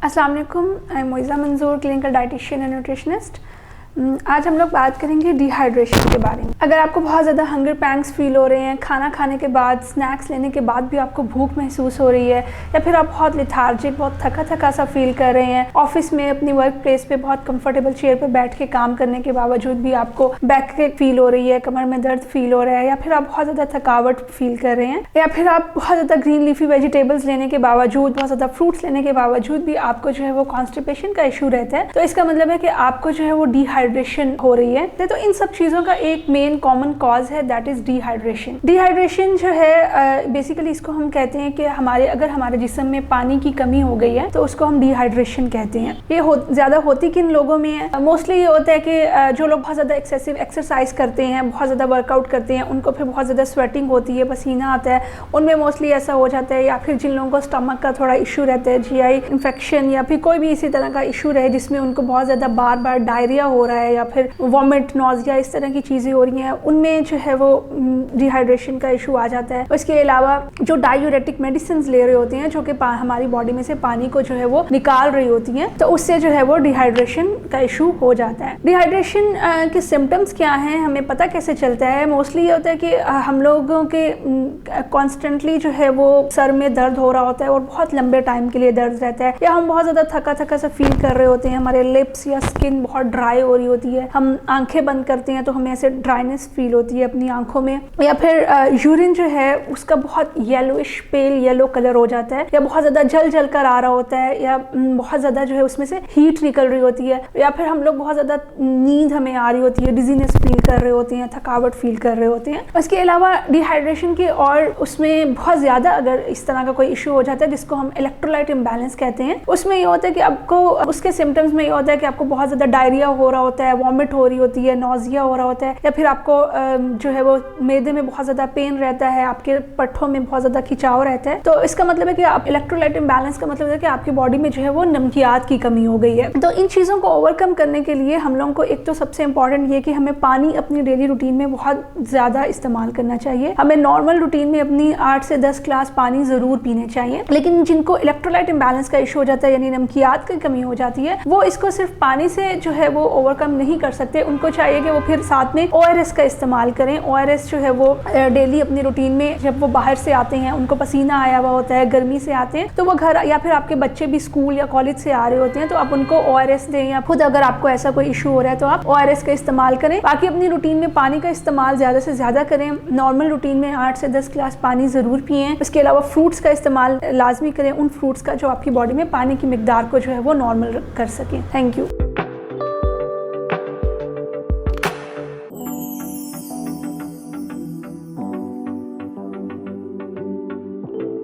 अस्सलाम वालेकुम, I am मोइज़ा मंजूर, क्लिनिकल डाइटिशियन एंड न्यूट्रिशनिस्ट। आज हम लोग बात करेंगे डिहाइड्रेशन के बारे में। अगर आपको बहुत ज़्यादा हंगर पैंग्स फील हो रहे हैं, खाना खाने के बाद, स्नैक्स लेने के बाद भी आपको भूख महसूस हो रही है, या फिर आप बहुत लेथार्जिक, बहुत थका थका सा फील कर रहे हैं, ऑफिस में अपनी वर्क प्लेस पे बहुत कंफर्टेबल चेयर पे बैठ के काम करने के बावजूद भी आपको बैक एक फील हो रही है, कमर में दर्द फील हो रहा है, या फिर आप बहुत ज़्यादा थकावट फील कर रहे हैं, या फिर आप बहुत ज़्यादा ग्रीन लीफी वेजिटेबल्स लेने के बावजूद, बहुत ज़्यादा फ्रूट्स लेने के बावजूद भी आपको जो है वो कॉन्स्टिपेशन का इशू रहता है, तो इसका मतलब है कि आपको जो है वो डिहाइड्रेशन हो रही है। तो इन सब चीज़ों का एक मेन कॉमन कॉज है, दैट इज डिहाइड्रेशन। डिहाइड्रेशन जो है बेसिकली इसको हम कहते हैं कि अगर हमारे जिस्म में पानी की कमी हो गई है तो उसको हम डिहाइड्रेशन कहते हैं। ये ज़्यादा होती किन लोगों में है? मोस्टली ये होता है कि जो लोग बहुत ज़्यादा एक्सेसिव एक्सरसाइज करते हैं, बहुत ज़्यादा वर्कआउट करते हैं, उनको फिर बहुत ज़्यादा स्वेटिंग होती है, पसीना आता है, उनमें मोस्टली ऐसा हो जाता है। या फिर जिन लोगों को स्टमक का थोड़ा इशू रहता है, GI इन्फेक्शन, या फिर कोई भी इसी तरह का इशू रहे जिसमें उनको बहुत ज़्यादा बार बार डायरिया हो रहा है, या फिर वॉमिट, नॉजिया, इस तरह की चीज़ें हो रही हैं, उनमें जो है वो डिहाइड्रेशन का इशू आ जाता है। उसके अलावा जो डायूरेटिक मेडिसिन ले रहे होते हैं, जो कि हमारी बॉडी में से पानी को जो है वो निकाल रही होती हैं, तो उससे जो है वो डिहाइड्रेशन का इशू हो जाता है। डिहाइड्रेशन के सिम्टम्स क्या हैं, हमें पता कैसे चलता है? मोस्टली ये होता है कि हम लोगों के कॉन्स्टेंटली जो है वो सर में दर्द हो रहा होता है और बहुत लंबे टाइम के लिए दर्द रहता है, या हम बहुत ज़्यादा थका थका सा फील कर रहे होते हैं, हमारे लिप्स या स्किन बहुत ड्राई हो रही होती है, हम आंखें बंद करते हैं तो हमें ऐसे ड्राइनेस फील होती है अपनी आंखों में, या फिर यूरिन जो है उसका बहुत येलोइश पेल येलो कलर हो जाता है, या बहुत ज़्यादा जल जल कर आ रहा होता है, या बहुत ज़्यादा जो है उसमें से हीट निकल रही होती है, या फिर हम लोग बहुत ज़्यादा नींद हमें आ रही होती है, डिजीनेस फील कर रहे होते हैं, थकावट फील कर रहे होते हैं। उसके अलावा डिहाइड्रेशन के और उसमें बहुत ज़्यादा अगर इस तरह का कोई इशू हो जाता है जिसको हम इलेक्ट्रोलाइट इम्बैलेंस कहते हैं, उसमें ये होता है कि आपको उसके सिम्टम्स में ये होता है कि आपको बहुत ज़्यादा डायरिया हो रहा होता है, वॉमिट हो रही होती है, नॉजिया हो रहा होता है, या फिर आपको जो है वो मैदे में बहुत ज़्यादा पेन रहता है, आपके पट्ठों में बहुत ज़्यादा खिंचाव रहता है। तो इसका मतलब है कि आप इलेक्ट्रोलाइट इम्बैलेंस का मतलब है कि आपकी बॉडी में जो है वो नमकियात की कमी हो गई है। तो इन चीज़ों को ओवरकम करने के लिए हम लोगों को एक तो सबसे इंपॉर्टेंट ये कि हमें पानी अपनी डेली रूटीन में बहुत ज़्यादा इस्तेमाल करना चाहिए। हमें नॉर्मल रूटीन में अपनी 8 से 10 ग्लास पानी ज़रूर पीने चाहिए। लेकिन जिनको इलेक्ट्रोलाइट इम्बैलेंस का इशू हो जाता है, यानी नमकियात की कमी हो जाती है, वो इसको सिर्फ पानी से जो है वो ओवरकम नहीं कर सकते। उनको चाहिए कि वो फिर साथ में ORS का इस्तेमाल करें। ORS जो है वो डेली अपनी रूटीन में, जब वो बाहर से आते हैं, उनको पसीना आया हुआ होता है, गर्मी से आते हैं, तो वो घर, या फिर आपके बच्चे भी स्कूल या कॉलेज से आ रहे होते हैं, तो आप उनको ORS दें, या खुद अगर आपको ऐसा कोई इशू हो रहा है तो आप ORS का इस्तेमाल करें। बाकी अपनी रूटीन में पानी का इस्तेमाल ज़्यादा से ज़्यादा करें। नॉर्मल रूटीन में 8 से 10 ग्लास पानी ज़रूर पिएँ। उसके अलावा फ्रूट्स का इस्तेमाल लाजमी करें, उन फ्रूट्स का जो आपकी बॉडी में पानी की मिकदार को जो है वो नॉर्मल कर सकें। Thank you.